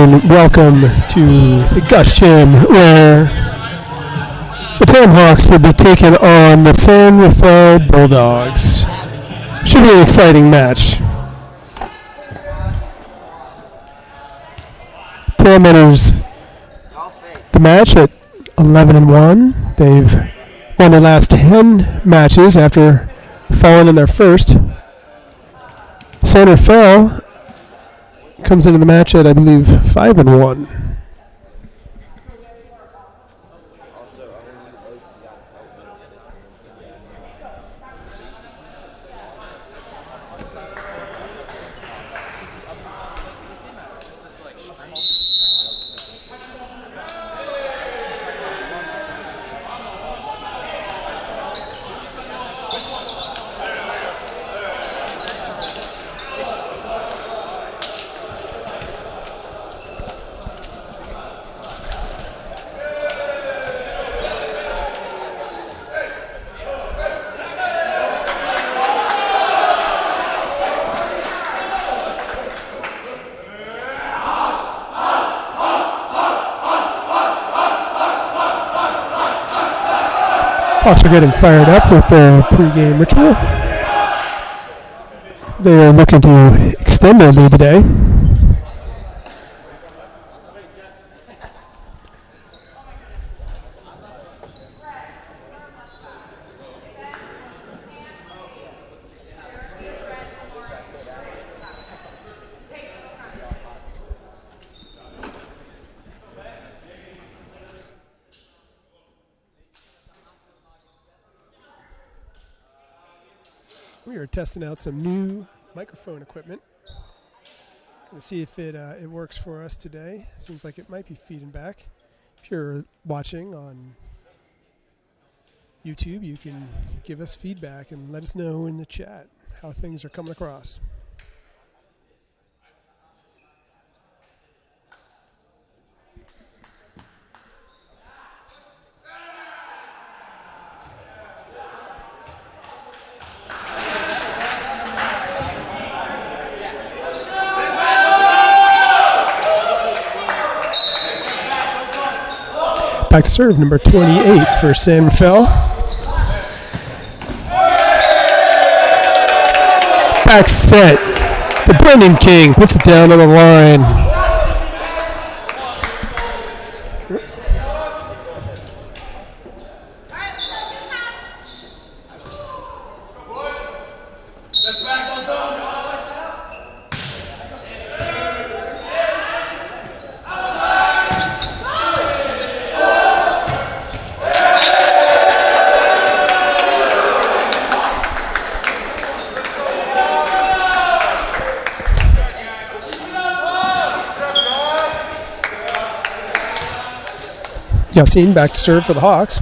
and welcome to the Gush Gym, where the Pam Hawks will be taking on the San Rafael Bulldogs. Should be an exciting match. Pam enters the match at 11-1. They've won the last 10 matches after falling in their first. San Rafael comes into the match at, I believe, 5-1. Hawks are getting fired up with their pregame ritual. They are looking to extend their lead today. We are testing out some new microphone equipment. We'll see if it works for us today. Seems like it might be feeding back. If you're watching on YouTube, you can give us feedback and let us know in the chat how things are coming across. Back to serve, number 28 for San Rafael. Back set. The Brendan King puts it down on the line. Yassine back to serve for the Hawks.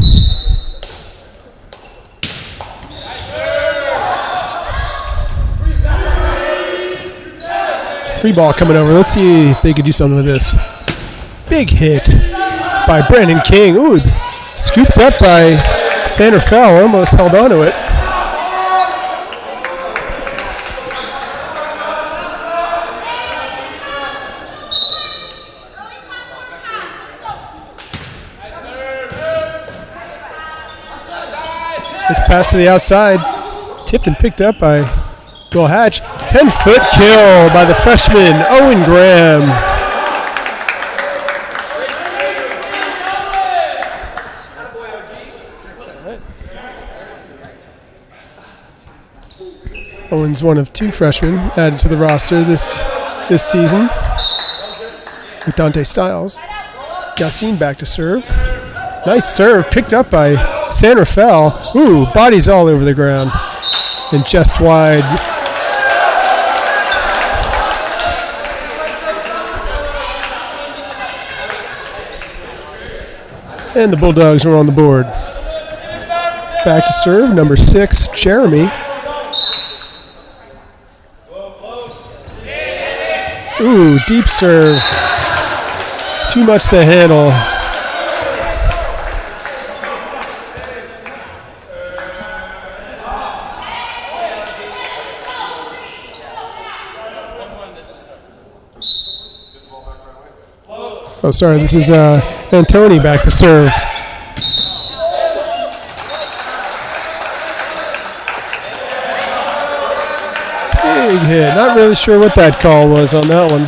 Free ball coming over. Let's see if they could do something with this. Big hit by Brandon King. Ooh, scooped up by San Rafael. Almost held on to it. This pass to the outside, tipped and picked up by Will Hatch. 10-foot kill by the freshman, Owen Graham. Owen's one of two freshmen added to the roster this season with Dante Stiles. Yassine back to serve. Nice serve, picked up by San Rafael. Ooh, bodies all over the ground and just wide. And the Bulldogs are on the board. Back to serve, number 6, Jeremy. Ooh, deep serve. Too much to handle. Oh, sorry, this is Antoni back to serve. Big hit. Not really sure what that call was on that one.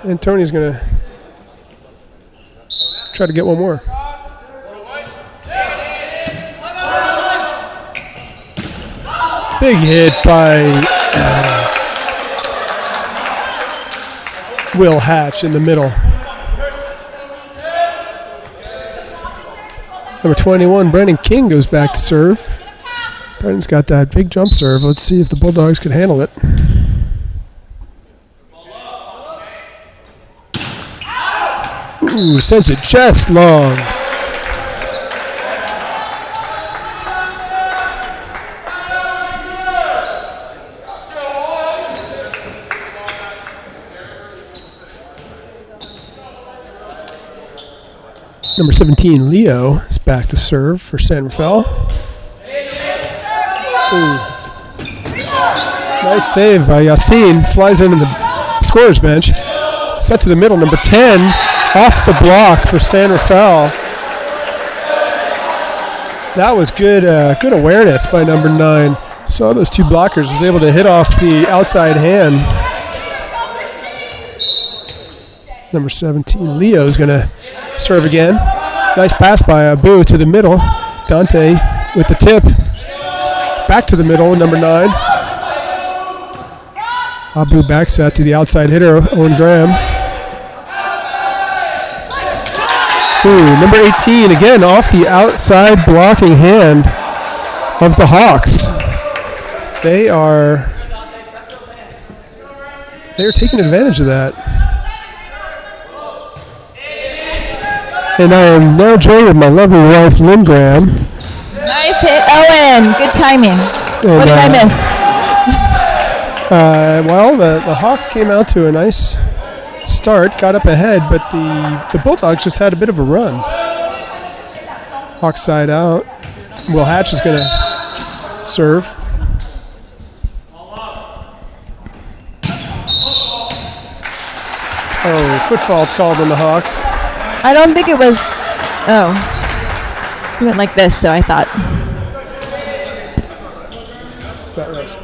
Antoni's going to try to get one more. Big hit by Will Hatch in the middle. Number 21, Brandon King goes back to serve. Brandon's got that big jump serve. Let's see if the Bulldogs can handle it. Ooh, sends it just long. Number 17, Leo, is back to serve for San Rafael. Ooh. Nice save by Yassine. Flies into the scorer's bench. Set to the middle. Number 10, off the block for San Rafael. That was good good awareness by number 9. Saw those two blockers. Was able to hit off the outside hand. Number 17, Leo is going to serve again. Nice pass by Abu to the middle. Dante with the tip. Back to the middle, number 9. Abu back set to the outside hitter, Owen Graham. Ooh, number 18, again off the outside blocking hand of the Hawks. They're taking advantage of that. And I am now joined with my lovely wife, Lynn Graham. Nice hit, Owen. Good timing. And, what did I miss? Well, the Hawks came out to a nice start, got up ahead, but the Bulldogs just had a bit of a run. Hawks side out. Will Hatch is going to serve. Oh, foot fault's called on the Hawks. I don't think it was. Oh. He went like this, so I thought. That was.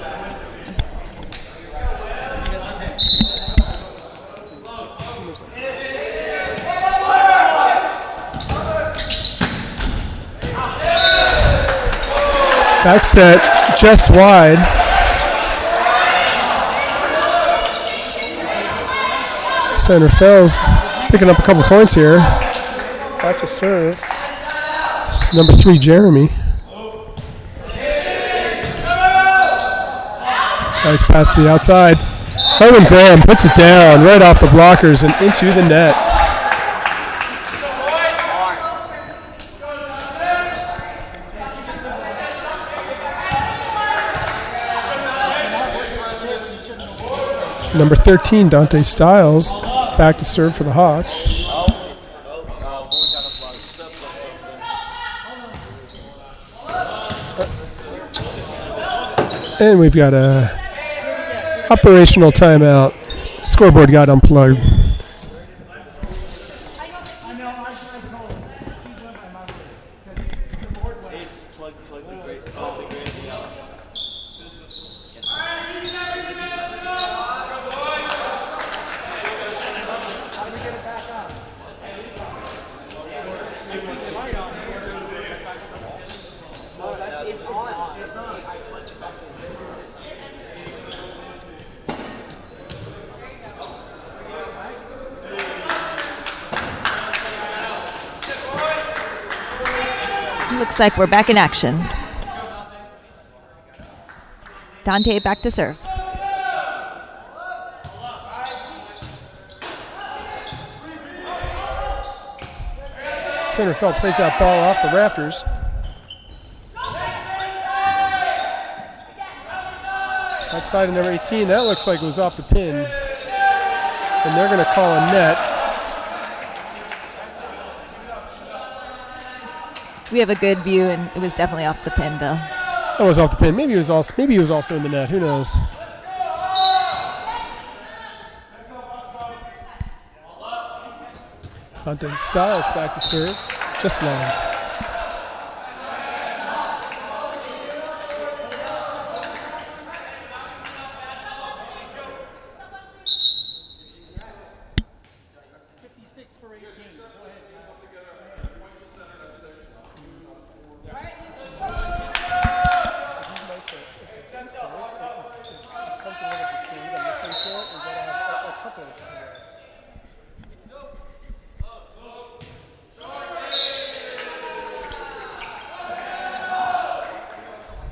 Back set just wide. San Rafael's picking up a couple points here. Back to serve. It's number 3, Jeremy. Nice pass to the outside. Owen Graham puts it down right off the blockers and into the net. Number 13, Dante Stiles, back to serve for the Hawks. And we've got a operational timeout. Scoreboard got unplugged. Looks like we're back in action. Dante back to serve. Center field plays that ball off the rafters. Outside of number 18, that looks like it was off the pin. And they're going to call a net. We have a good view, and it was definitely off the pin, Bill. That was off the pin. Maybe he was also in the net. Who knows? Hunting Styles back to serve. Just long.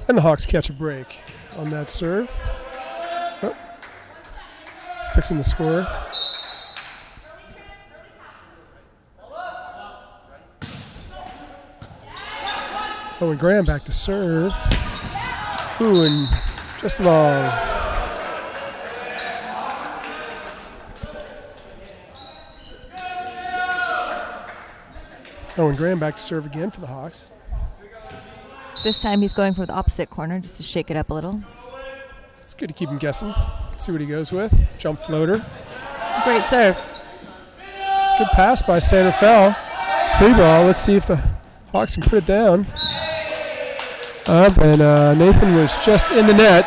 And the Hawks catch a break on that serve. Oh. Fixing the score. Owen Graham back to serve. Ooh, and just long. Owen Graham back to serve again for the Hawks. This time he's going for the opposite corner just to shake it up a little. It's good to keep him guessing. See what he goes with. Jump floater. Great serve. It's a good pass by San Rafael. Free ball. Let's see if the Hawks can put it down. Up, and Nathan was just in the net.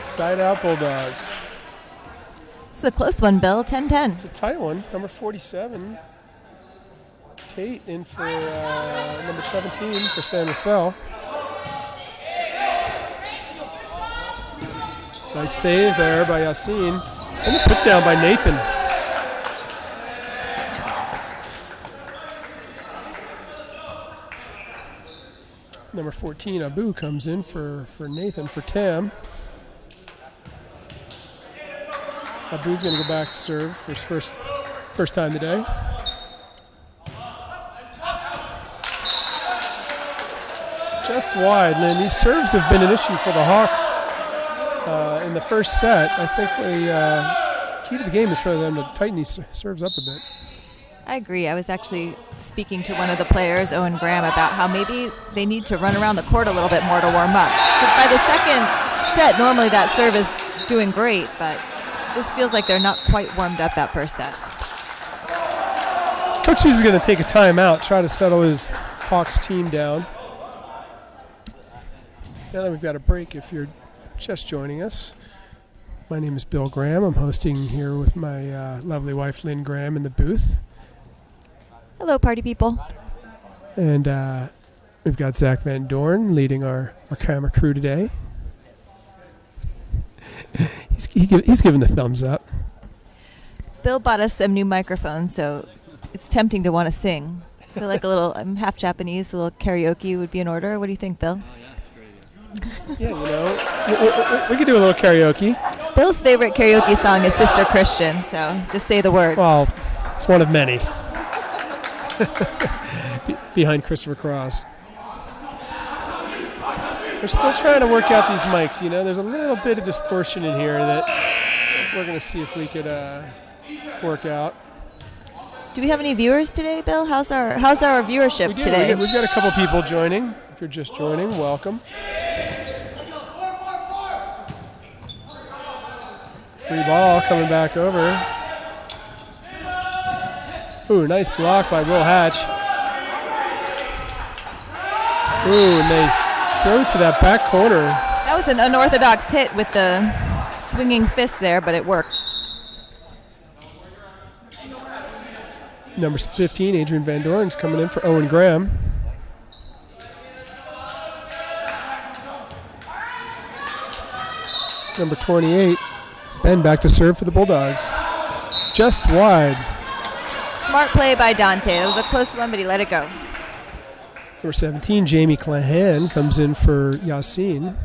Side out Bulldogs. It's a close one, Bill. 10-10. It's a tight one. Number 47. Tate in for number 17 for San Rafael. Nice save there by Yassine. And a put down by Nathan. Number 14, Abu, comes in for Nathan, for Tam. Abu's going to go back to serve for his first time today. Just wide, Lynn. These serves have been an issue for the Hawks in the first set. I think the key to the game is for them to tighten these serves up a bit. I agree. I was actually speaking to one of the players, Owen Graham, about how maybe they need to run around the court a little bit more to warm up. Because by the second set, normally that serve is doing great, but it just feels like they're not quite warmed up that first set. Coach Hughes is going to take a timeout, try to settle his Hawks team down. Now that we've got a break, if you're just joining us, my name is Bill Graham. I'm hosting here with my lovely wife, Lynn Graham, in the booth. Hello, party people. And we've got Zach Van Dorn leading our camera crew today. He's giving the thumbs up. Bill bought us some new microphones, so it's tempting to want to sing. I feel like a little, I'm half Japanese, a little karaoke would be in order. What do you think, Bill? Yeah, you know, we could do a little karaoke. Bill's favorite karaoke song is Sister Christian, so just say the word. Well, it's one of many. Behind Christopher Cross. We're still trying to work out these mics, you know. There's a little bit of distortion in here that we're going to see if we could work out. Do we have any viewers today, Bill? How's our viewership today? We've got a couple people joining. If you're just joining, welcome. Free ball coming back over. Ooh, nice block by Will Hatch. Ooh, and they throw to that back corner. That was an unorthodox hit with the swinging fist there, but it worked. Number 15, Adrian Van Doren's coming in for Owen Graham. Number 28, Ben back to serve for the Bulldogs. Just wide. Smart play by Dante. It was a close one, but he let it go. Number 17, Jamie Clahan comes in for Yassine.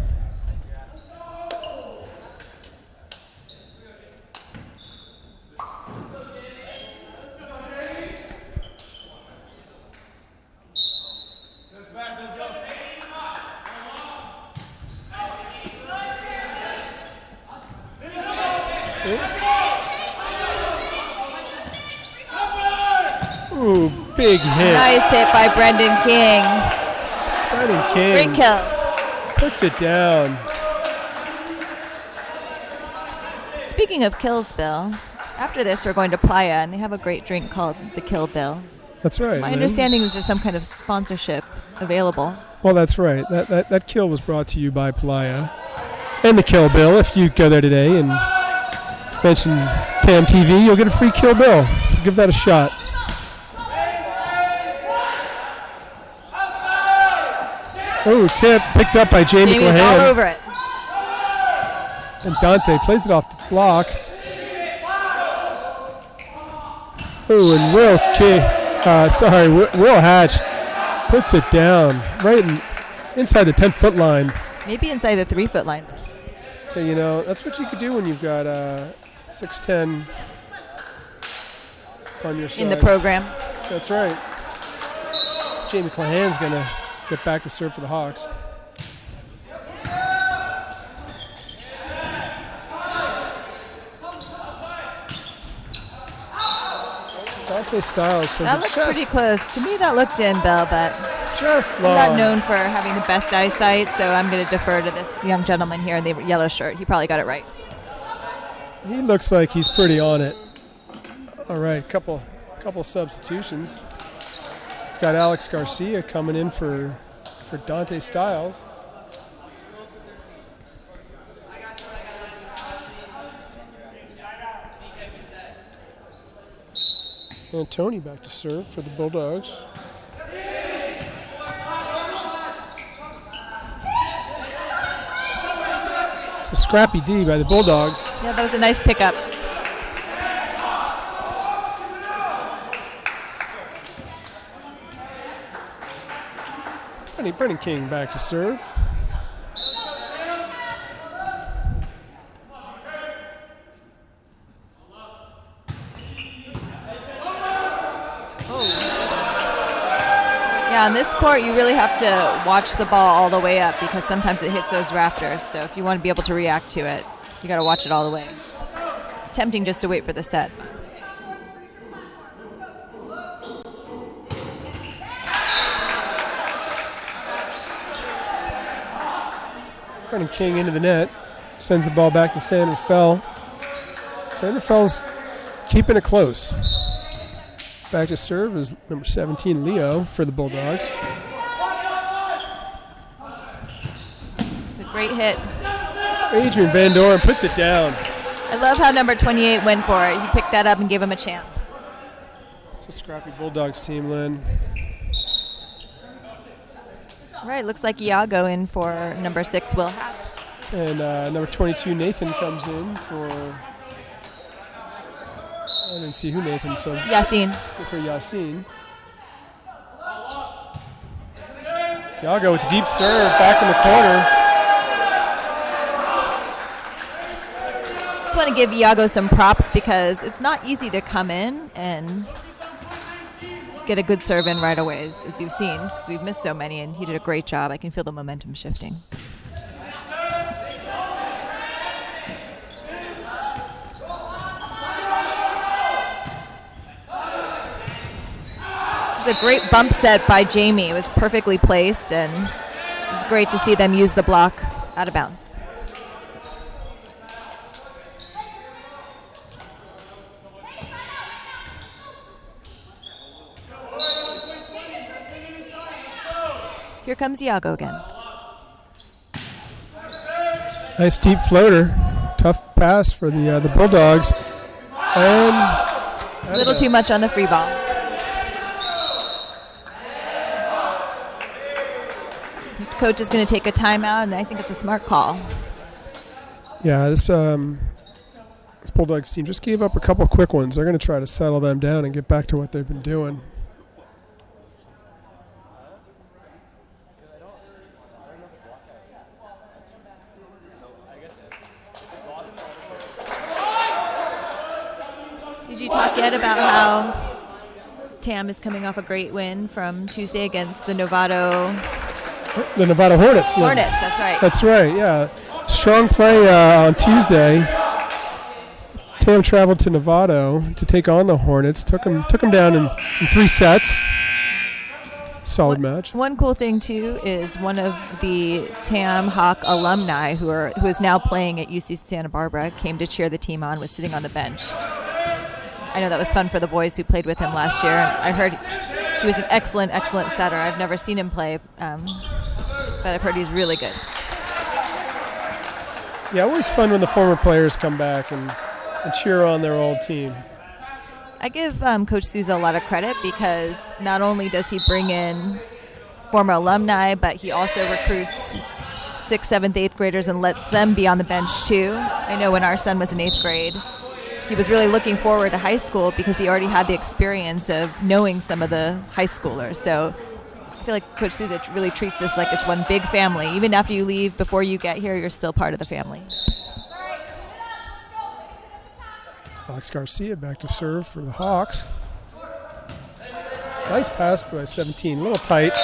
Ooh, big hit. Nice hit by Brendan King. Brendan King. Great kill. Puts it down. Speaking of kills, Bill, After this, we're going to Playa, and they have a great drink called the Kill Bill. That's right. My understanding is there's some kind of sponsorship available. Well, that's right. That kill was brought to you by Playa and the Kill Bill. If you go there today and mention TAM TV, you'll get a free Kill Bill. So give that a shot. Oh, tip picked up by Jamie Jamie's Clahan. all over it. And Dante plays it off the block. Oh, and Will Hatch puts it down right inside the 10-foot line. Maybe inside the 3-foot line. Hey, that's what you could do when you've got 6'10" on your side. In the program. That's right. Jamie Clahan's going to get back to serve for the Hawks. Dante Styles says that looked pretty close. To me, that looked in, Bill, but just I'm long. not known for having the best eyesight, so I'm going to defer to this young gentleman here in the yellow shirt. He probably got it right. He looks like he's pretty on it. All right, couple substitutions. Got Alex Garcia coming in for Dante Styles. And Tony back to serve for the Bulldogs. It's a scrappy D by the Bulldogs. Yeah, that was a nice pickup. Brennan King back to serve. Yeah, on this court, you really have to watch the ball all the way up because sometimes it hits those rafters. So if you want to be able to react to it, you got to watch it all the way. It's tempting just to wait for the set. Brennan King into the net. Sends the ball back to Sanderfell. Sanderfell's keeping it close. Back to serve is number 17, Leo, for the Bulldogs. It's a great hit. Adrian Van Doren puts it down. I love how number 28 went for it. He picked that up and gave him a chance. It's a scrappy Bulldogs team, Lynn. All right, looks like Iago in for number 6, Will Hatch. And number 22, Nathan, comes in for... I didn't see who Nathan said. Yassine. For Yassine. Iago with the deep serve, back in the corner. Just want to give Iago some props because it's not easy to come in and get a good serve in right away, as you've seen, because we've missed so many, and he did a great job. I can feel the momentum shifting. It was a great bump set by Jamie. It was perfectly placed, and it was great to see them use the block out of bounds. Here comes Iago again. Nice deep floater. Tough pass for the Bulldogs. And a little too much on the free ball. This coach is going to take a timeout, and I think it's a smart call. Yeah, this Bulldogs team just gave up a couple quick ones. They're going to try to settle them down and get back to what they've been doing. Did you talk yet about how TAM is coming off a great win from Tuesday against the Novato Hornets. Hornets, that's right. That's right, yeah. Strong play on Tuesday. TAM traveled to Novato to take on the Hornets. Took them down in 3 sets. Solid match. One cool thing, too, is one of the TAM Hawk alumni who is now playing at UC Santa Barbara came to cheer the team on, was sitting on the bench. I know that was fun for the boys who played with him last year. I heard he was an excellent, excellent setter. I've never seen him play, but I've heard he's really good. Yeah, always fun when the former players come back and cheer on their old team. I give Coach Souza a lot of credit because not only does he bring in former alumni, but he also recruits 6th, 7th, 8th graders and lets them be on the bench too. I know when our son was in 8th grade, he was really looking forward to high school because he already had the experience of knowing some of the high schoolers. So I feel like Coach Souza really treats this like it's one big family. Even after you leave, before you get here, you're still part of the family. Alex Garcia back to serve for the Hawks. Nice pass by 17, a little tight.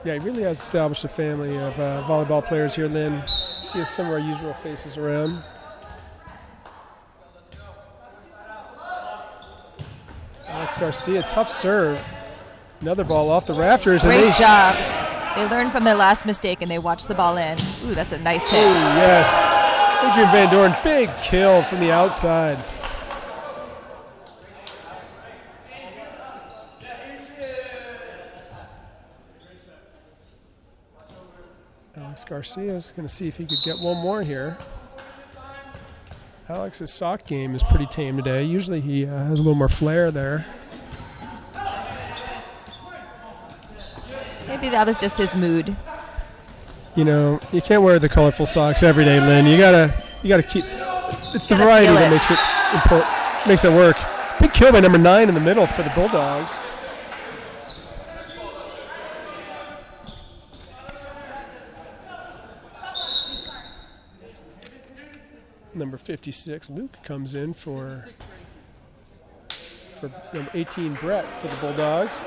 Yeah, he really has established a family of volleyball players here, Lynn. See some of our usual faces around. Alex Garcia, tough serve. Another ball off the rafters. Great job. They learned from their last mistake and they watched the ball in. Ooh, that's a nice hit. Ooh, yes. Adrian Van Doren, big kill from the outside. Alex Garcia is going to see if he could get one more here. Alex's sock game is pretty tame today. Usually he has a little more flair there. Maybe that was just his mood. You know, you can't wear the colorful socks every day, Lynn. You gotta keep. It's the variety that makes it important, makes it work. Big kill by number 9 in the middle for the Bulldogs. Number 56, Luke, comes in for number 18, Brett, for the Bulldogs.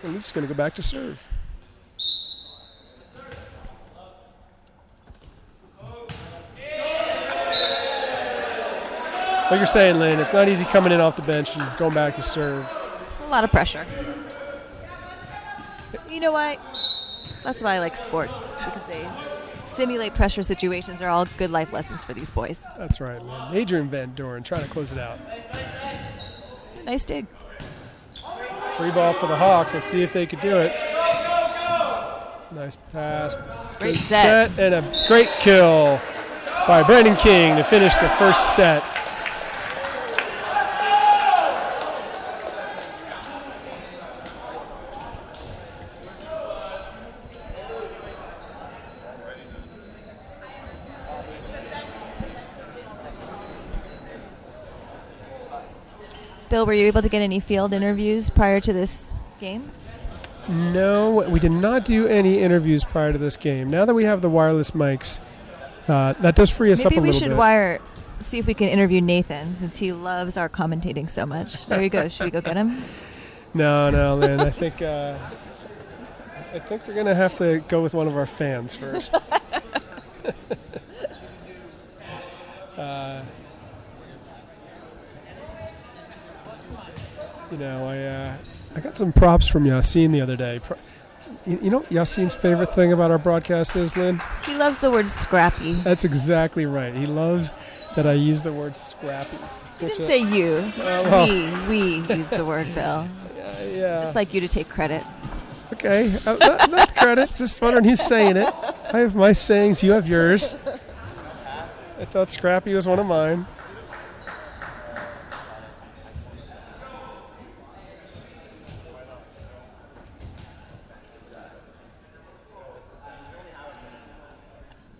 And Luke's going to go back to serve. Like you're saying, Lynn, it's not easy coming in off the bench and going back to serve. A lot of pressure. You know what? That's why I like sports, because they simulate pressure situations are all good life lessons for these boys. That's right, Lynn. Adrian Van Doren trying to close it out. Nice dig. Free ball for the Hawks. Let's see if they could do it. Nice pass. Great set. And a great kill by Brandon King to finish the first set. Bill, were you able to get any field interviews prior to this game? No, we did not do any interviews prior to this game. Now that we have the wireless mics, that does free us up a little bit. Maybe we should see if we can interview Nathan, since he loves our commentating so much. There you go. Should we go get him? No, Lynn. I think we're going to have to go with one of our fans first. You know, I got some props from Yassine the other day. You know what Yassine's favorite thing about our broadcast is, Lynn? He loves the word scrappy. That's exactly right. He loves that I use the word scrappy. He didn't say you. We use the word, Bill. Yeah. Just like you to take credit. Okay, not credit. Just wondering who's saying it. I have my sayings, you have yours. I thought scrappy was one of mine.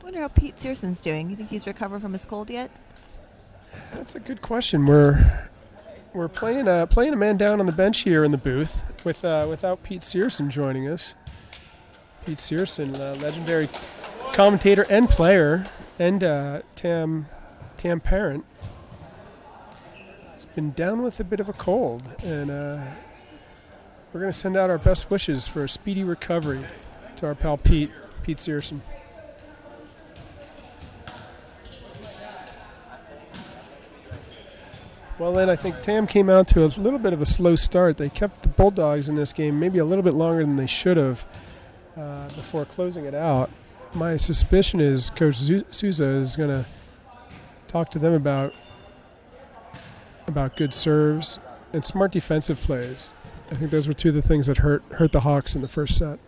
I wonder how Pete Searson's doing. You think he's recovered from his cold yet? That's a good question. We're playing a man down on the bench here in the booth without Pete Searson joining us. Pete Searson, legendary commentator and player, and Tam parent, has been down with a bit of a cold, and we're going to send out our best wishes for a speedy recovery to our pal Pete Searson. Well, then I think Tam came out to a little bit of a slow start. They kept the Bulldogs in this game maybe a little bit longer than they should have. before closing it out. My suspicion is Coach Souza is going to talk to them about good serves and smart defensive plays. I think those were two of the things that hurt the Hawks in the first set.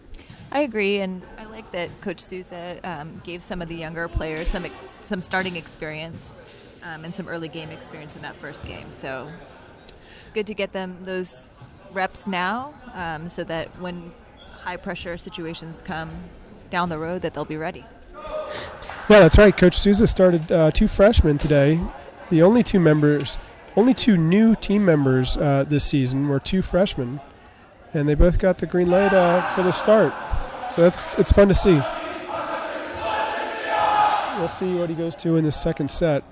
I agree, and I like that Coach Souza gave some of the younger players some starting experience and some early game experience in that first game. So it's good to get them those reps now so that when high-pressure situations come down the road that they'll be ready. Yeah, that's right. Coach Souza started 2 freshmen today. The only two new team members this season were 2 freshmen, and they both got the green light for the start. So it's fun to see. We'll see what he goes to in the second set.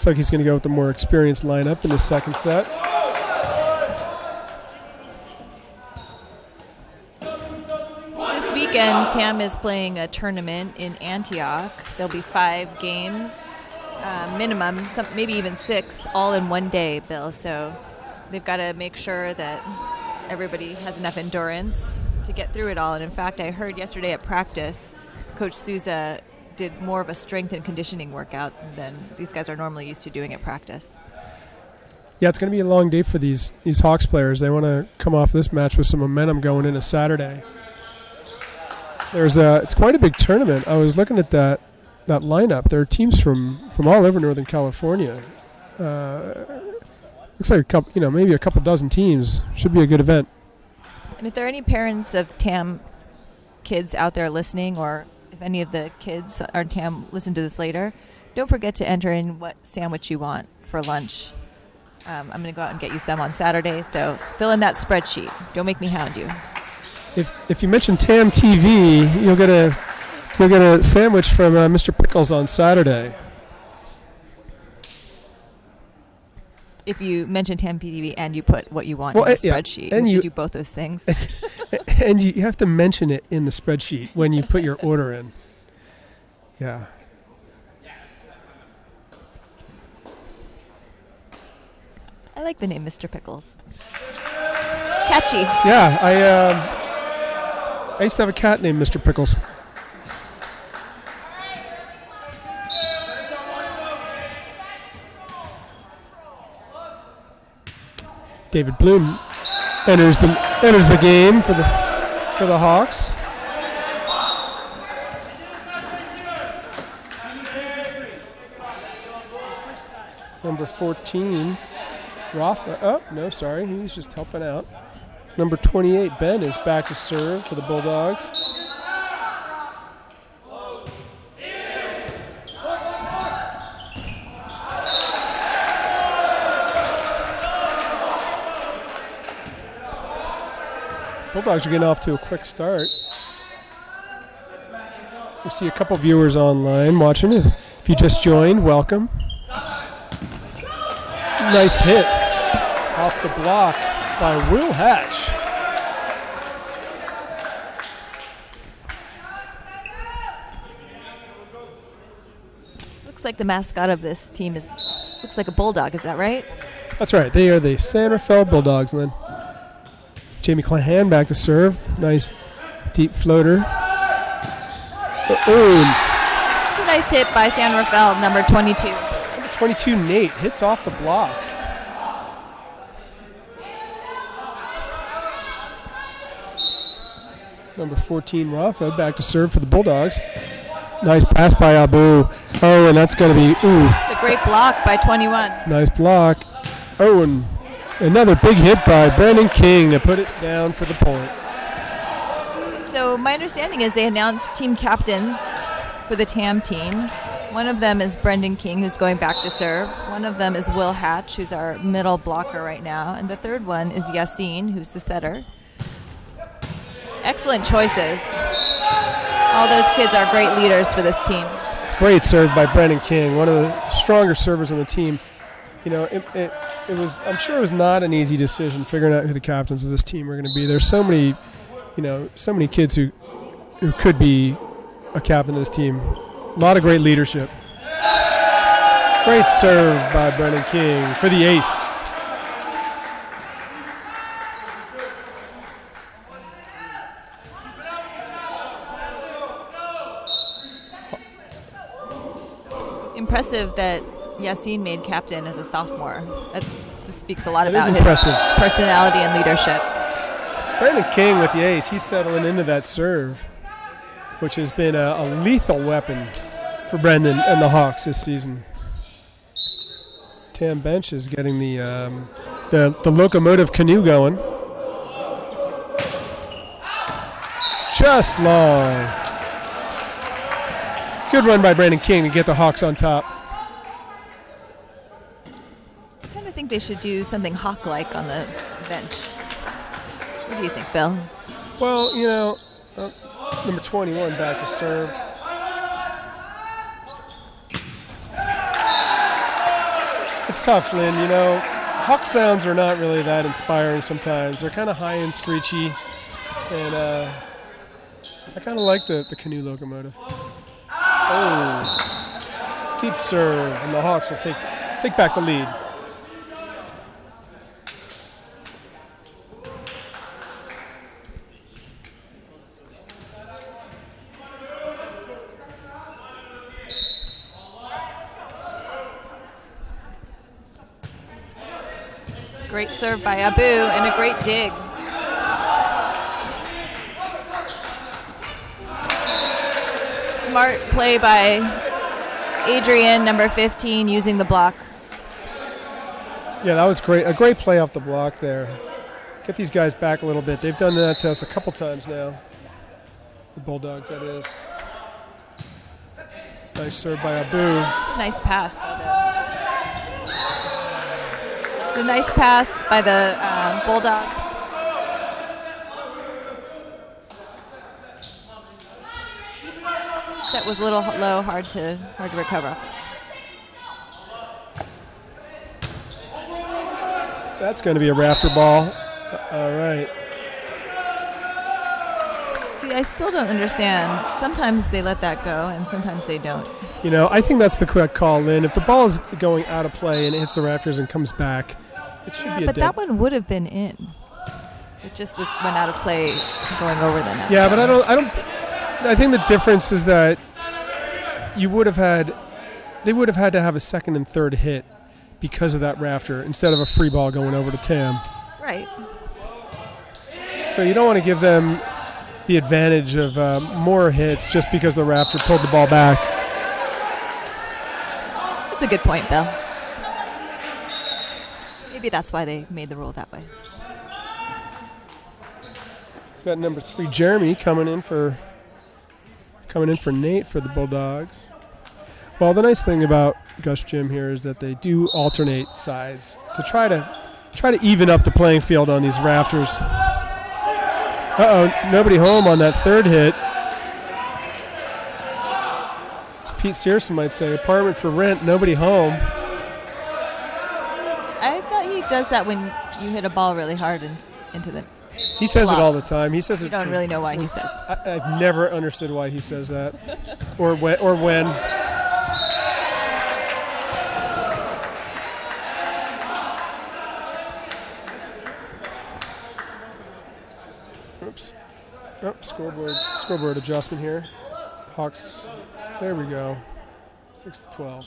Looks like he's going to go with the more experienced lineup in the second set. This weekend, TAM is playing a tournament in Antioch. There'll be 5 games, minimum, maybe even 6, all in one day, Bill. So they've got to make sure that everybody has enough endurance to get through it all. And in fact, I heard yesterday at practice, Coach Souza did more of a strength and conditioning workout than these guys are normally used to doing at practice. Yeah, it's going to be a long day for these Hawks players. They want to come off this match with some momentum going into Saturday. It's quite a big tournament. I was looking at that lineup. There are teams from all over Northern California. Looks like maybe a couple dozen teams. Should be a good event. And if there are any parents of TAM kids out there listening, or if any of the kids on TAM listen to this later, don't forget to enter in what sandwich you want for lunch. I'm going to go out and get you some on Saturday, so fill in that spreadsheet. Don't make me hound you. If you mention TAM TV, you'll get a sandwich from Mr. Pickles on Saturday. If you mention TAM TV and you put what you want in the spreadsheet, and you do both those things. And you have to mention it in the spreadsheet when you put your order in. Yeah. I like the name Mr. Pickles. It's catchy. Yeah, I used to have a cat named Mr. Pickles. David Bloom enters the game for the Hawks. Number 14, Rafa. Oh, no, sorry, he's just helping out. Number 28, Ben, is back to serve for the Bulldogs. Bulldogs are getting off to a quick start. We see a couple viewers online watching. If you just joined, welcome. Nice hit off the block by Will Hatch. Looks like the mascot of this team looks like a bulldog. Is that right? That's right. They are the San Rafael Bulldogs. And then Jamie Clahan back to serve. Nice deep floater. It's a nice hit by San Rafael, number 22. Number 22, Nate, hits off the block. Number 14, Rafa, back to serve for the Bulldogs. Nice pass by Abu. Oh, and that's going to be, It's a great block by 21. Nice block. Oh, and another big hit by Brandon King to put it down for the point. So my understanding is they announced team captains for the TAM team. One of them is Brendan King, who's going back to serve. One of them is Will Hatch, who's our middle blocker right now. And the third one is Yassine, who's the setter. Excellent choices. All those kids are great leaders for this team. Great serve by Brendan King, one of the stronger servers on the team. You know, it was. I'm sure it was not an easy decision figuring out who the captains of this team were going to be. There's so many kids who could be a captain of this team. A lot of great leadership. Great serve by Brennan King for the ace. Impressive that Yassine made captain as a sophomore. That just speaks a lot That about is his impressive. personality and leadership. Brennan King with the ace. He's settling into that serve, which has been a lethal weapon for Brendan and the Hawks this season. Tam Bench is getting the locomotive canoe going. Just long. Good run by Brandon King to get the Hawks on top. I kind of think they should do something Hawk-like on the bench. What do you think, Bill? Well, you know, number 21 back to serve. It's tough, Lynn. You know, Hawk sounds are not really that inspiring sometimes. They're kind of high and screechy, and I kind of like the canoe locomotive. Oh, deep serve, and the Hawks will take back the lead. Great serve by Abu and a great dig. Smart play by Adrian, number 15, using the block. Yeah, that was great. A great play off the block there. Get these guys back a little bit. They've done that to us a couple times now. The Bulldogs, that is. Nice serve by Abu. It's a nice pass by the Bulldogs. Set was a little low, hard to recover. That's going to be a rafter ball. All right. See, I still don't understand. Sometimes they let that go, and sometimes they don't. You know, I think that's the correct call, Lynn. If the ball is going out of play and it hits the rafters and comes back, it should be a but dead. that one would have been in. It just went out of play going over the net. Yeah, but I think the difference is that they would have had to have a second and third hit because of that rafter instead of a free ball going over to Tam. Right. So you don't want to give them the advantage of more hits just because the rafter pulled the ball back. That's a good point, Bill. Maybe that's why they made the rule that way. Got number 3, Jeremy, coming in for Nate for the Bulldogs. Well, the nice thing about Gus Gym here is that they do alternate sides to try to even up the playing field on these rafters. Uh-oh, nobody home on that third hit. As Pete Searson might say, apartment for rent, nobody home. I thought he does that when you hit a ball really hard into the He says block. it all the time. He says You it. don't really know why he says it. I've never understood why he says that, or when. Oops. Oh, scoreboard adjustment here. Hawks. There we go. 6-12.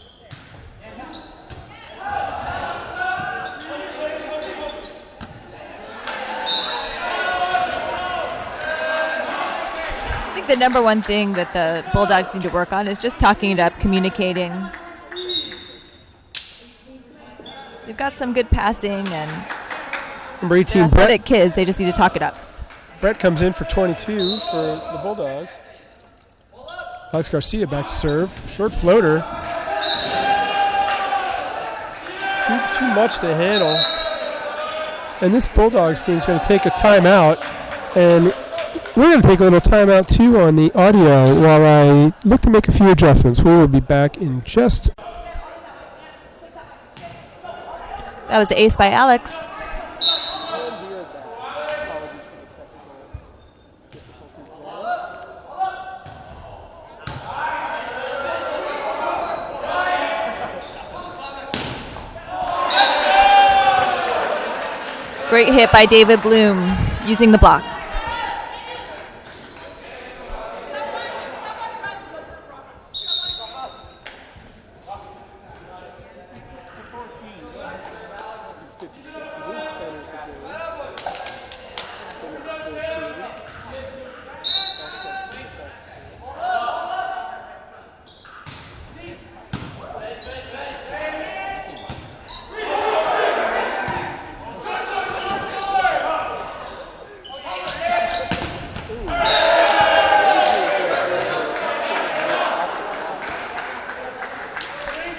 I think the number one thing that the Bulldogs need to work on is just talking it up, communicating. They've got some good passing, and Number 18, they're athletic kids. They just need to talk it up. Brett comes in for 22 for the Bulldogs. Alex Garcia back to serve. Short floater. Too much to handle. And this Bulldogs team is going to take a timeout. And we're going to take a little timeout, too, on the audio while I look to make a few adjustments. We will be back in just... That was ace by Alex. Great hit by David Bloom using the block.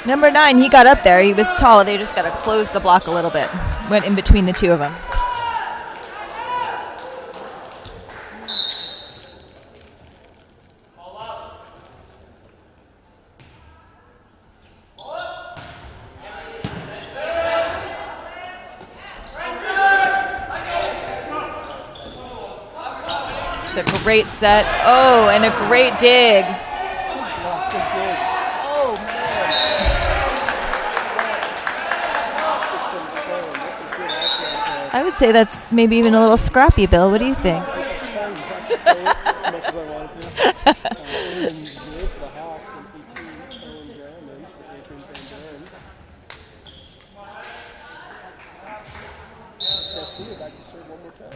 Number 9, he got up there. He was tall. They just got to close the block a little bit. Went in between the two of them. It's a great set. Oh, and a great dig. I would say that's maybe even a little scrappy, Bill. What do you think? I was trying not to say it as much as I wanted to. And Jay for the Hawks and 18 Owen Graham in for Adrian Van Buren. Let's go see if I can serve one more time.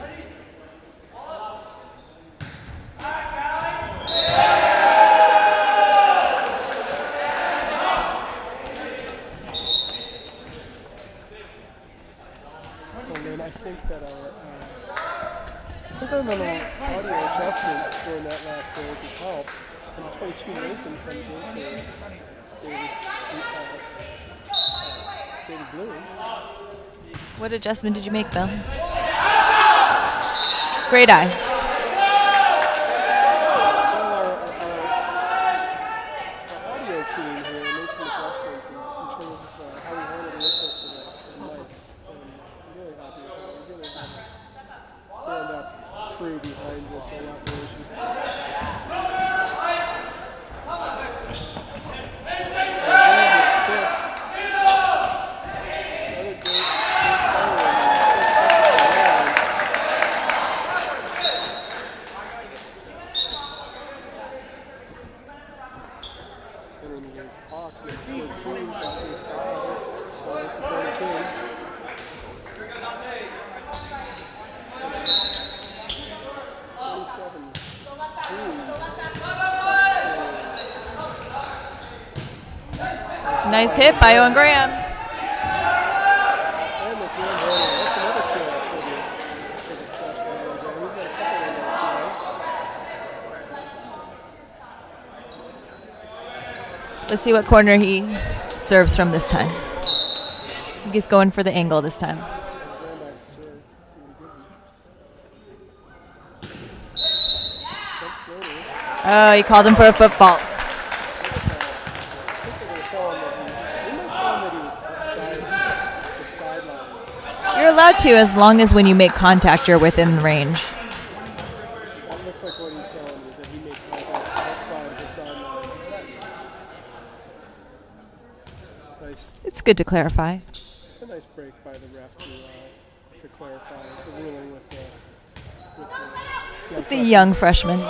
A little audio adjustment during that last break has helped. And 22 Nathan comes in for David Bloom. What adjustment did you make, Bill? Great eye. Well, our audio team here made some adjustments in terms of how we wanted to input for the mics. And I'm really happy with that. We really have a stand-up crew behind this whole operation. And then we have Hawks with good team, got their styles. So it's a great team. It's a nice hit by Owen Graham. And the game handler. That's another kill for the freshman Owen Graham. He's got a couple of those. Let's see what corner he serves from this time. I think he's going for the angle this time. Oh, he called him for a foot fault. You're allowed to, as long as when you make contact, you're within range. That looks like what he's telling me, is that he made contact outside the sideline. Nice. It's good to clarify. It's a nice break by the ref to clarify the ruling with With the young freshman.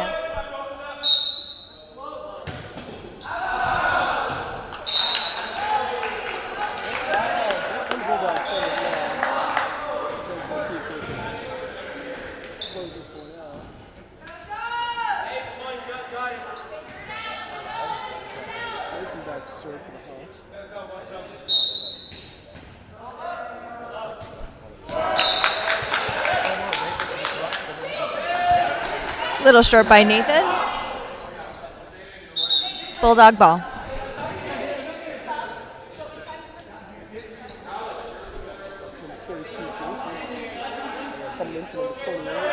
Little short by Nathan. Bulldog ball. Coming in for number 28.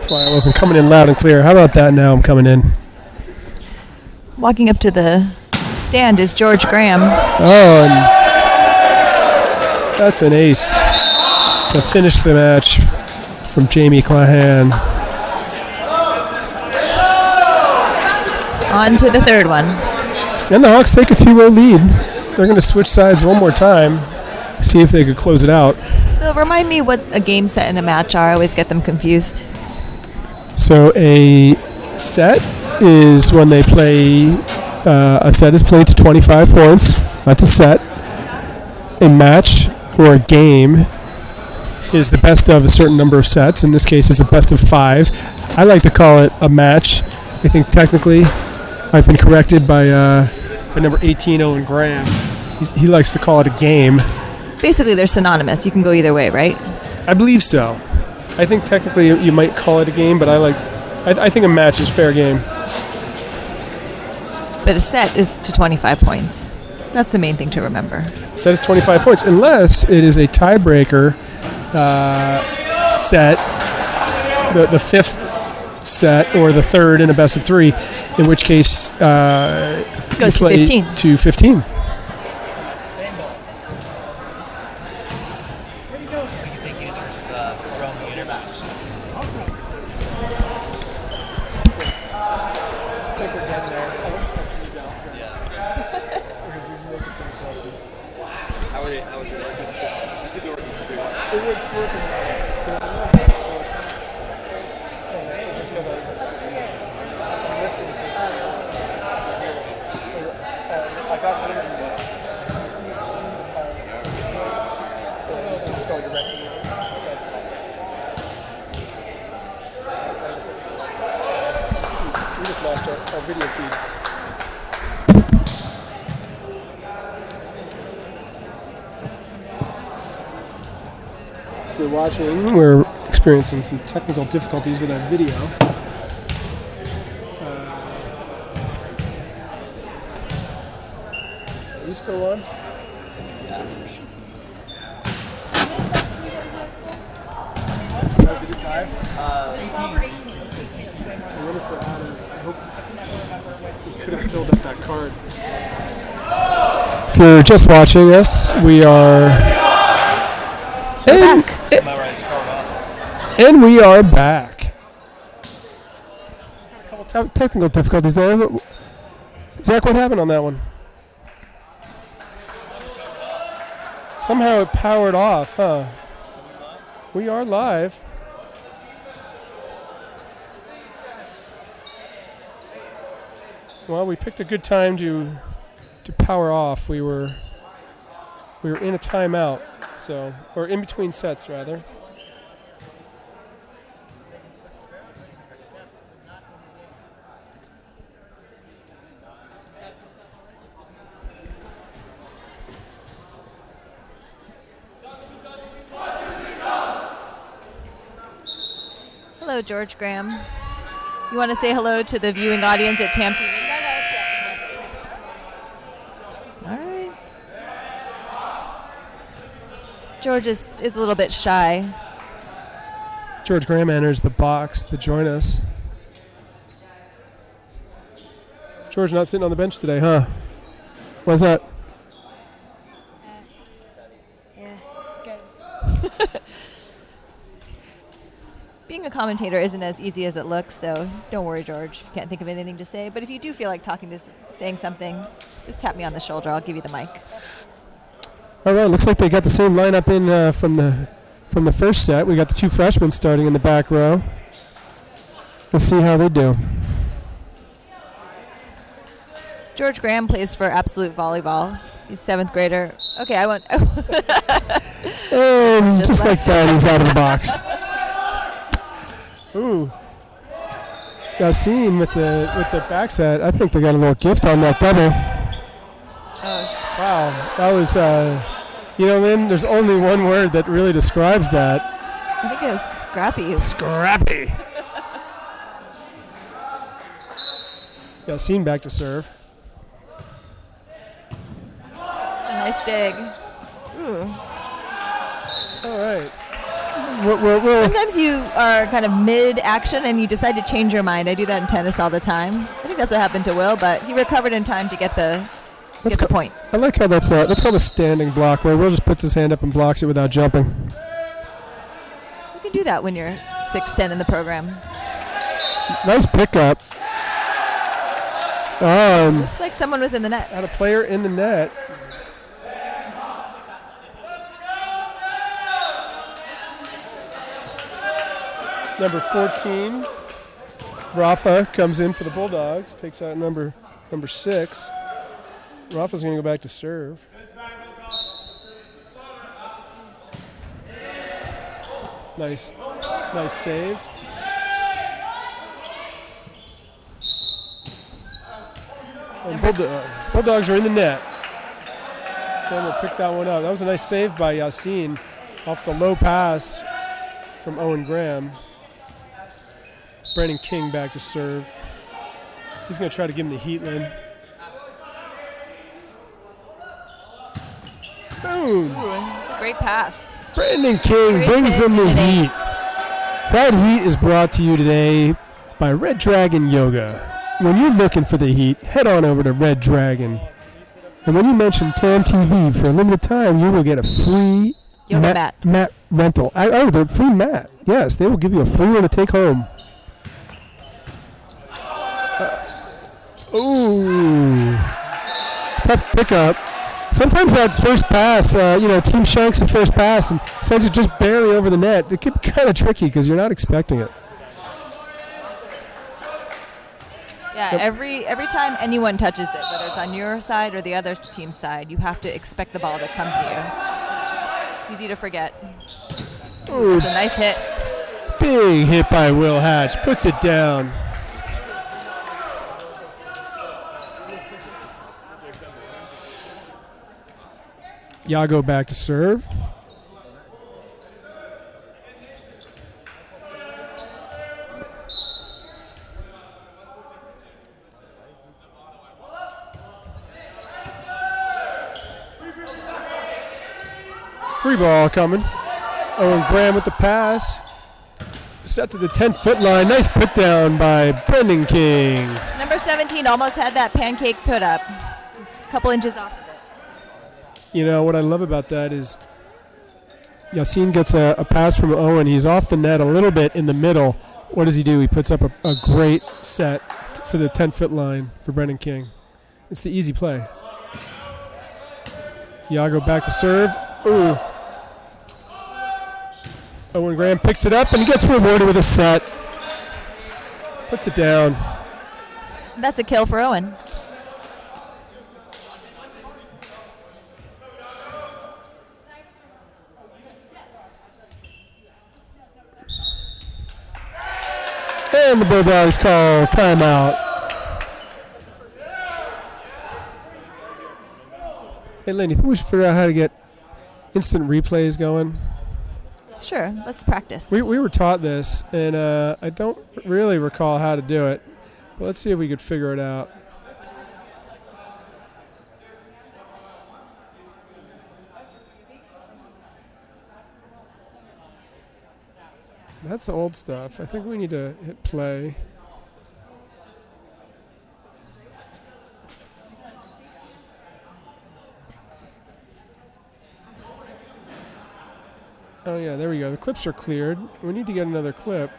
That's why I wasn't coming in loud and clear. How about that now? I'm coming in. Walking up to the stand is George Graham. Oh, and that's an ace to finish the match from Jamie Clahan. On to the third one. And the Hawks take a 2-0 lead. They're going to switch sides one more time, see if they could close it out. Bill, remind me what a game set and a match are. I always get them confused. So a set is when they play, a set is played to 25 points. That's a set. A match or a game is the best of a certain number of sets. In this case, it's a best of 5. I like to call it a match. I think technically I've been corrected by number 18, Owen Graham. He likes to call it a game. Basically, they're synonymous. You can go either way, right? I believe so. I think technically you might call it a game, but I think a match is fair game. But a set is to 25 points. That's the main thing to remember. Set is 25 points, unless it is a tiebreaker set, the fifth set or the third in a best of 3, in which case Goes to 15. To 15. We just lost our video feed. If you're watching, we're experiencing some technical difficulties with our video. Are you still on? Did it die? 18. I wonder if we're out of. I hope we could have filled up that card. If you're just watching us, we are. And we are back. Just had a couple technical difficulties there. But Zach, what happened on that one? Somehow it powered off, huh? We are live. Well, we picked a good time to power off. We were in a timeout, or in between sets rather. Hello, George Graham. You want to say hello to the viewing audience at TAM TV? All right. George is a little bit shy. George Graham enters the box to join us. George not sitting on the bench today, huh? Why's that? Yeah, good. Being a commentator isn't as easy as it looks, so don't worry, George. If you can't think of anything to say. But if you do feel like saying something, just tap me on the shoulder. I'll give you the mic. All right, looks like they got the same lineup in from the first set. We got the 2 freshmen starting in the back row. Let's see how they do. George Graham plays for Absolute Volleyball. He's 7th grader. Okay, I won't. And just like that, he's out of the box. Ooh. Yassine with the back set. I think they got a little gift on that double. Oh. Wow. That was, then there's only one word that really describes that. I think it was scrappy. Scrappy. Yassine back to serve. A nice dig. Ooh. All right. Sometimes you are kind of mid-action and you decide to change your mind. I do that in tennis all the time. I think that's what happened to Will, but he recovered in time to get the point. I like how that's called a standing block, where Will just puts his hand up and blocks it without jumping. You can do that when you're 6'10" in the program. Nice pickup. Looks like someone was in the net. Had a player in the net. Number 14, Rafa comes in for the Bulldogs, takes out number 6. Rafa's going to go back to serve. Nice save. And Bulldogs are in the net. Then we'll pick that one up. That was a nice save by Yassine off the low pass from Owen Graham. Brendan King back to serve. He's going to try to give him the heat lane. Boom. It's a great pass. Brendan King Great brings save in the and an heat. ace. That heat is brought to you today by Red Dragon Yoga. When you're looking for the heat, head on over to Red Dragon. And when you mention TAM TV for a limited time, you will get a free Yoga mat rental. The free mat. Yes, they will give you a free one to take home. Tough pickup. Sometimes that first pass, team shanks the first pass and sends it just barely over the net. It could be kind of tricky because you're not expecting it. Yeah, every time anyone touches it, whether it's on your side or the other team's side, you have to expect the ball to come to you. It's easy to forget. Ooh, that's a nice hit. Big hit by Will Hatch. Puts it down. Iago back to serve. Free ball coming. Owen Graham with the pass. Set to the 10-foot line. Nice put down by Brendan King. Number 17 almost had that pancake put up. He's a couple inches off of it. You know, what I love about that is Yassine gets a pass from Owen. He's off the net a little bit in the middle. What does he do? He puts up a great set for the 10-foot line for Brendan King. It's the easy play. Iago back to serve. Ooh. Owen Graham picks it up and gets rewarded with a set. Puts it down. That's a kill for Owen. And the Bulldogs call timeout. Hey, Lynn, you think we should figure out how to get instant replays going? Sure, let's practice. We were taught this, and I don't really recall how to do it. But let's see if we could figure it out. That's old stuff. I think we need to hit play. Oh yeah, there we go. The clips are cleared. We need to get another clip.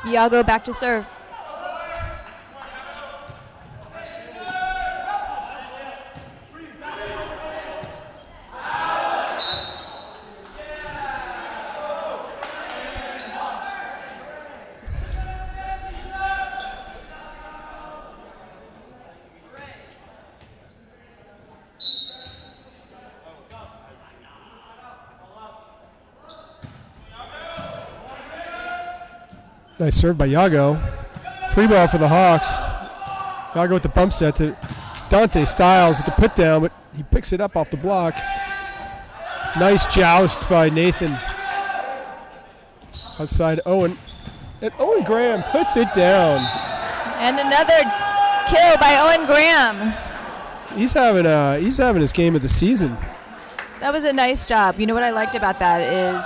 Iago back to serve. Nice serve by Iago. Free ball for the Hawks. Iago with the bump set to Dante Styles at the put down, but he picks it up off the block. Nice joust by Nathan. Outside Owen. And Owen Graham puts it down. And another kill by Owen Graham. He's having his game of the season. That was a nice job. You know what I liked about that is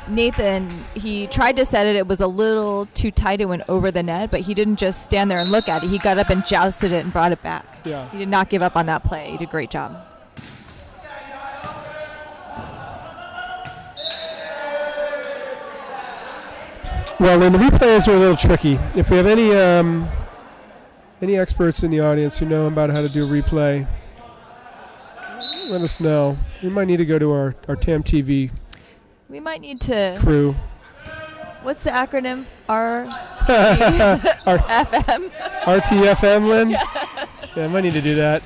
Nathan, he tried to set it. It was a little too tight. It went over the net, but he didn't just stand there and look at it. He got up and jousted it and brought it back. Yeah. He did not give up on that play. He did a great job. Well, then the replays are a little tricky. If we have any experts in the audience who know about how to do a replay, let us know. We might need to go to our TAM TV We might need to. crew. What's the acronym? RTFM, Lynn? Yeah, I might need to do that.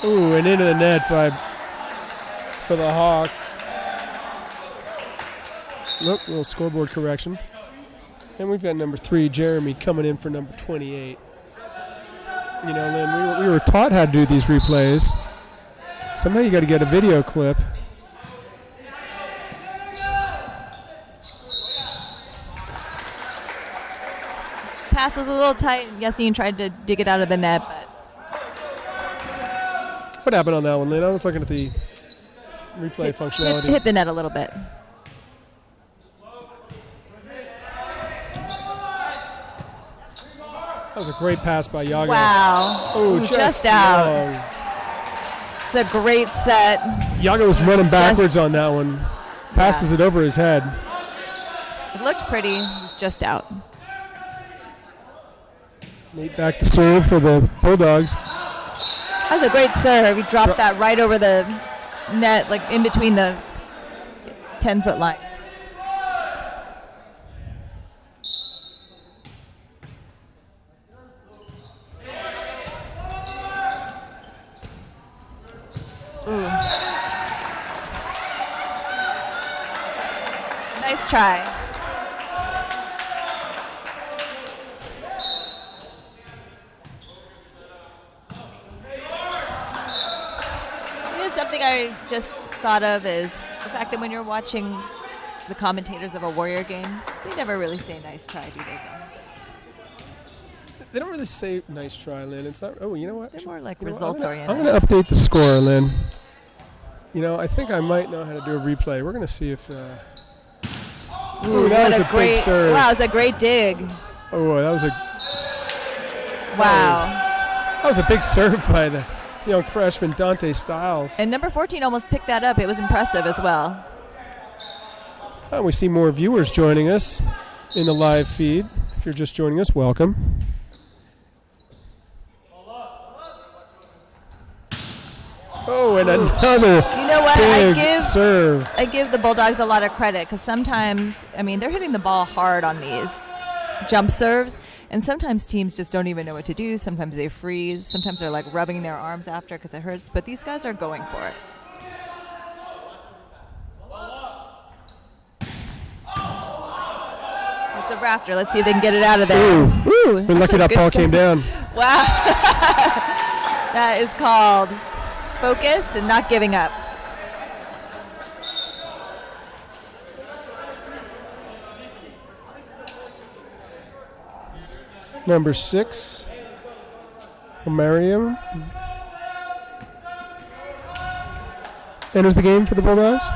Ooh, and into the net for the Hawks. Nope, little scoreboard correction. And we've got number 3, Jeremy, coming in for number 28. You know, Lynn, we were taught how to do these replays. Somehow you got to get a video clip. Pass was a little tight. Yassine tried to dig it out of the net, but What happened on that one, Lynn? I was looking at the replay functionality. hit the net a little bit. That was a great pass by Yaga. Wow. Oh, Ooh, just out. It's a great set. Yaga was running backwards on that one. Passes it over his head. It looked pretty. It was just out. Nate back to serve for the Bulldogs. That was a great serve. He dropped that right over the net, like in between the 10-foot line. Ooh. Nice try. Something I just thought of is the fact that when you're watching the commentators of a Warrior game, they never really say nice try, do they? They don't really say nice try, Lynn. It's not. Oh, you know what? They're more like results oriented. I'm going to update the score, Lynn. You know, I think I might know how to do a replay. We're going to see if. Ooh, that was a big serve. Wow, it was a great dig. Oh, that was a. Wow. That was a big serve by the young freshman Dante Styles. And number 14 almost picked that up. It was impressive as well. And we see more viewers joining us in the live feed. If you're just joining us, welcome. Oh, and another you know what? big serve. I give the Bulldogs a lot of credit because sometimes, I mean, they're hitting the ball hard on these jump serves, and sometimes teams just don't even know what to do. Sometimes they freeze. Sometimes they're like rubbing their arms after because it hurts. But these guys are going for it. It's a rafter. Let's see if they can get it out of there. Ooh. We're lucky that ball came down. Wow. That is called focus and not giving up. Number 6, Mariam, enters the game for the Bulldogs.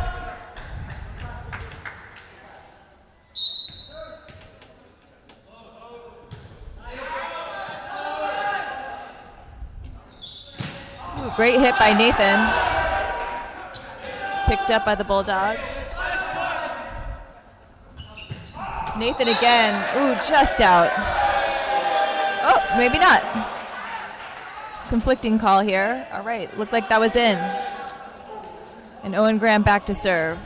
Ooh, great hit by Nathan. Picked up by the Bulldogs. Nathan again. Ooh, just out. Oh, maybe not. Conflicting call here. All right, looked like that was in. And Owen Graham back to serve.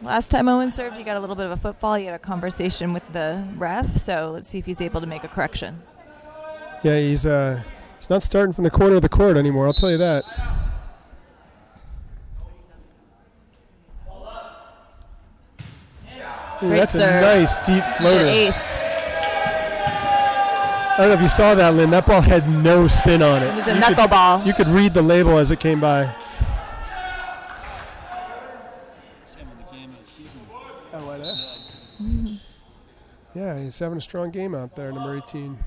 Last time Owen served, he got a little bit of a football. He had a conversation with the ref, so let's see if he's able to make a correction. Yeah, he's not starting from the corner of the court anymore, I'll tell you that. Ooh, that's serve. a nice deep floater. It's an ace. I don't know if you saw that, Lynn. That ball had no spin on it. It was a knuckleball. You could read the label as it came by. Oh, what? Yeah, he's having a strong game out there, number 18.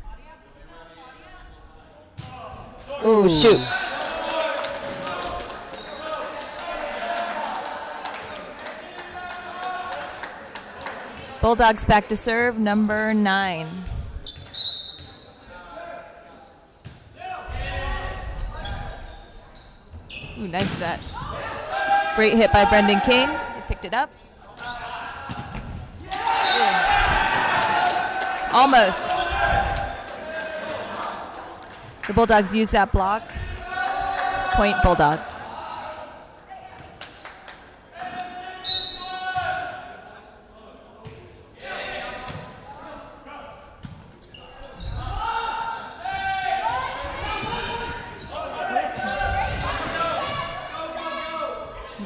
Oh, shoot. Bulldogs back to serve, number 9. Ooh, nice set. Great hit by Brendan King. He picked it up. Almost. The Bulldogs use that block. Point Bulldogs.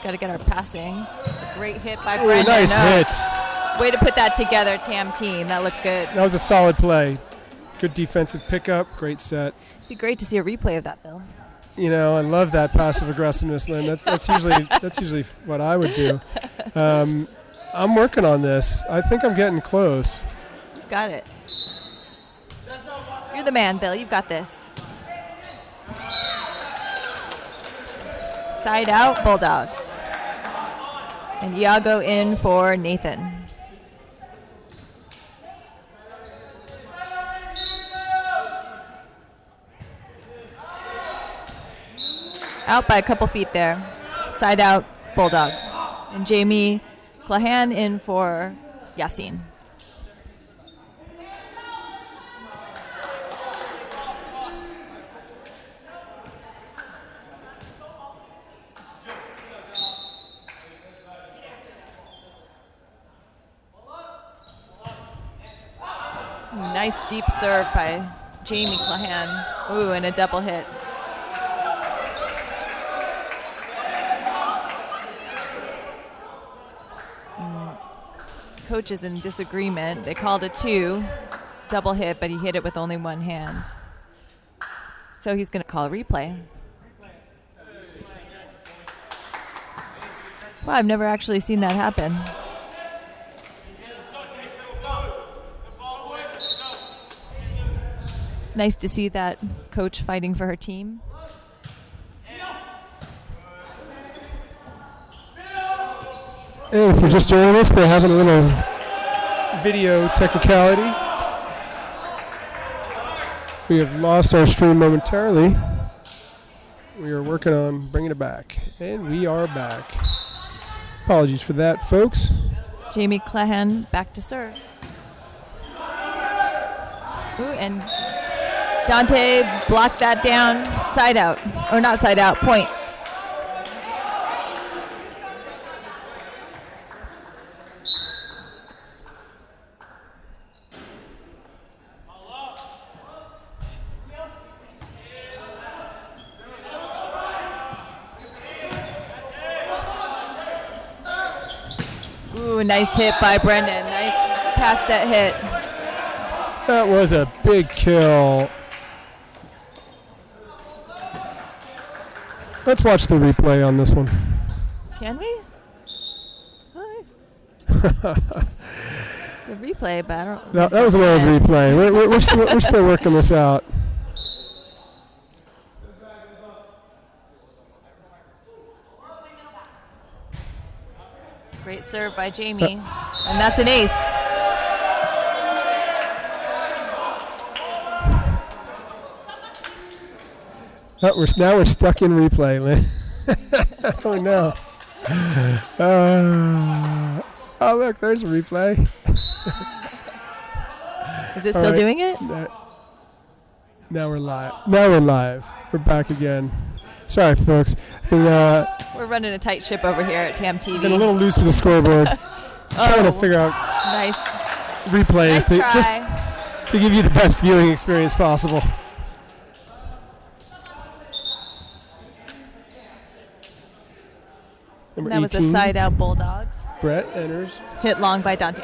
Got to get our passing. It's a great hit by Brendan. Nice hit. Way to put that together, TAM team. That looked good. That was a solid play. Good defensive pickup. Great set. It'd be great to see a replay of that, Bill. You know, I love that passive aggressiveness, Lynn. That's usually what I would do. I'm working on this. I think I'm getting close. You've got it. You're the man, Bill. You've got this. Side out, Bulldogs. And Iago in for Nathan. Out by a couple feet there. Side out, Bulldogs. And Jamie Clahan in for Yassine. Nice deep serve by Jamie Clahan. Ooh, and a double hit. Coach is in disagreement. They called it 2, double hit, but he hit it with only one hand. So he's going to call a replay. Wow, I've never actually seen that happen. It's nice to see that coach fighting for her team. And if you're just joining us, we're having a little video technicality. We have lost our stream momentarily. We are working on bringing it back. And we are back. Apologies for that, folks. Jamie Clahan back to serve. Ooh, and Dante blocked that down. Side out. Or not side out, point. Ooh, nice hit by Brendan. Nice pass set hit. That was a big kill. Let's watch the replay on this one. Can we? It's a replay, but I don't. No, that was an old replay. We're still working this out. Great serve by Jamie, and that's an ace. Now we're stuck in replay, Lynn. Oh no. Oh look, there's a replay. Is it still right. doing it? Now we're live. We're back again. Sorry, folks. We're running a tight ship over here at TAM TV. Been a little loose with the scoreboard. Trying to figure out nice replays to give you the best viewing experience possible. Number that 18, was a side out Bulldogs. Brett enters. Hit long by Dante.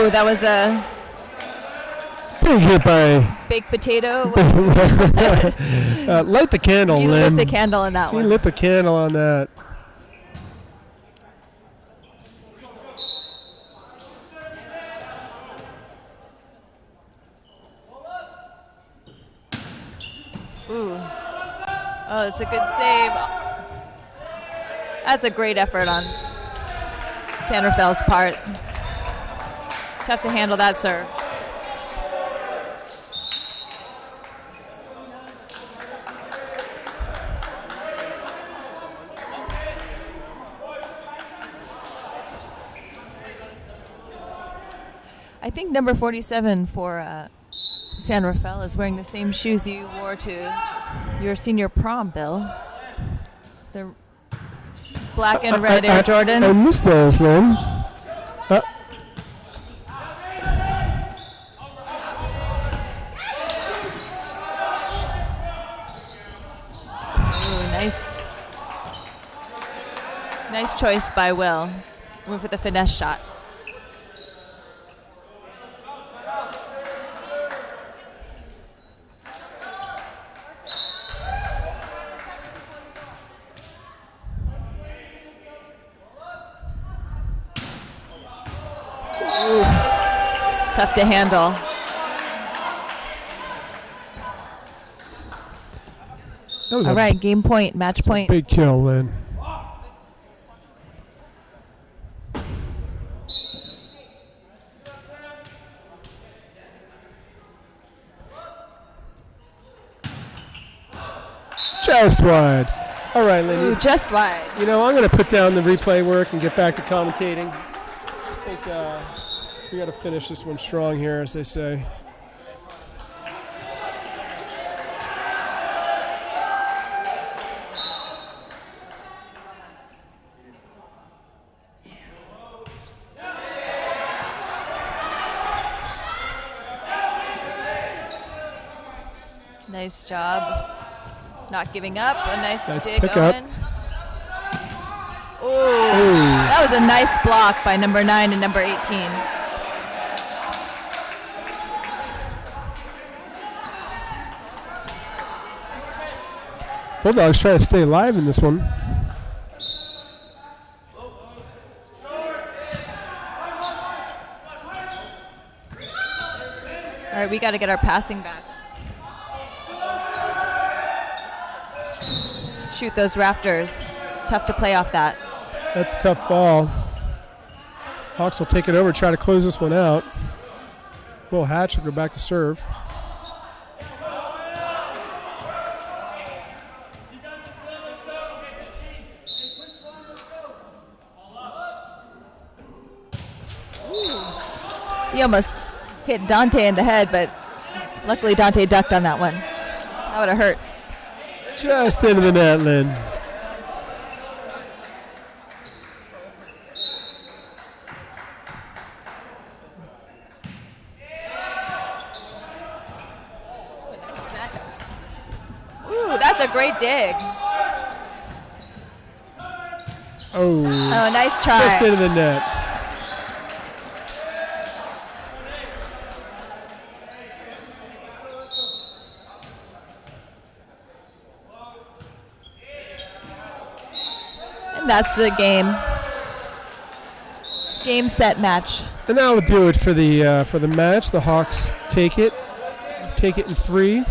Ooh, that was a big hit by. baked potato. Light the candle, He Lynn. lit the candle in that He one. lit the candle on that. Ooh. Oh, it's a good save. That's a great effort on San Rafael's part. Tough to handle that serve. I think number 47 for San Rafael is wearing the same shoes you wore to your senior prom, Bill. The black and red Air Jordans. I missed those, Lynn. Ooh, nice choice by Will. Went for the finesse shot. Tough to handle. That was All right, game point, match point. big kill, Lynn. Just wide. All right, Lynn. Ooh, just wide. You know, I'm going to put down the replay work and get back to commentating. I think we got to finish this one strong here, as they say. Nice job. Not giving up. A nice dig, pick up. Owen. Ooh, that was a nice block by number 9 and number 18. Bulldogs try to stay alive in this one. All right, we got to get our passing back. Shoot those rafters. It's tough to play off that. That's a tough ball. Hawks will take it over, try to close this one out. Will Hatch will go back to serve. He almost hit Dante in the head, but luckily Dante ducked on that one. That would have hurt. Just into the net, Lynn. Ooh, that's a great dig. Oh, Nice try. just into the net. And that's the game. Game, set, match. And that will do it for the match. The Hawks take it in 3.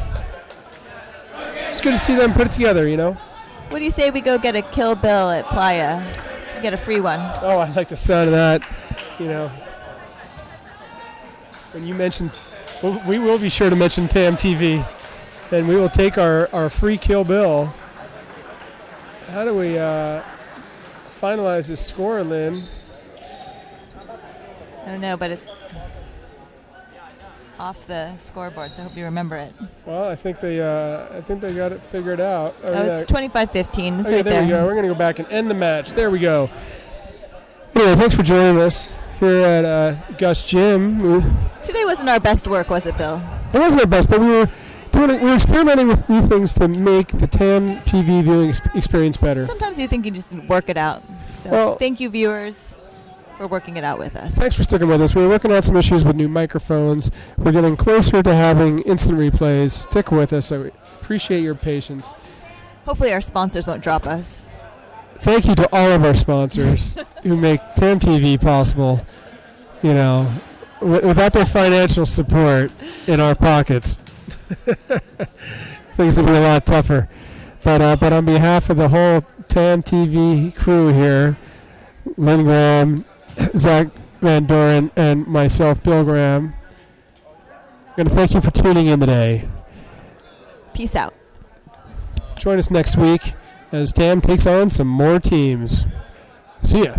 It's good to see them put it together, you know. What do you say we go get a Kill Bill at Playa? Let's get a free one. Oh, I like the sound of that. You know, when you mentioned, we will be sure to mention TAM TV, and we will take our free Kill Bill. How do we finalize this score, Lynn? I don't know, but it's off the scoreboard, so I hope you remember it. Well, I think they got it figured out. Oh, it's 25-15. It's okay, right there we go. We're gonna go back and end the match. There we go. Anyway, thanks for joining us here at Gus Gym. Today wasn't our best work, was it, Bill? It wasn't our best, but we were experimenting with new things to make the TAM TV viewing experience better. Sometimes you think you just work it out. So Well, thank you, viewers. for working it out with us. Thanks for sticking with us. We're working on some issues with new microphones. We're getting closer to having instant replays. Stick with us. I appreciate your patience. Hopefully our sponsors won't drop us. Thank you to all of our sponsors who make TAM TV possible. You know, without their financial support in our pockets, things would be a lot tougher. But on behalf of the whole TAM TV crew here, Lynn Graham, Zach Van Doren, and myself, Bill Graham, I'm going to thank you for tuning in today. Peace out. Join us next week as TAM takes on some more teams. See ya.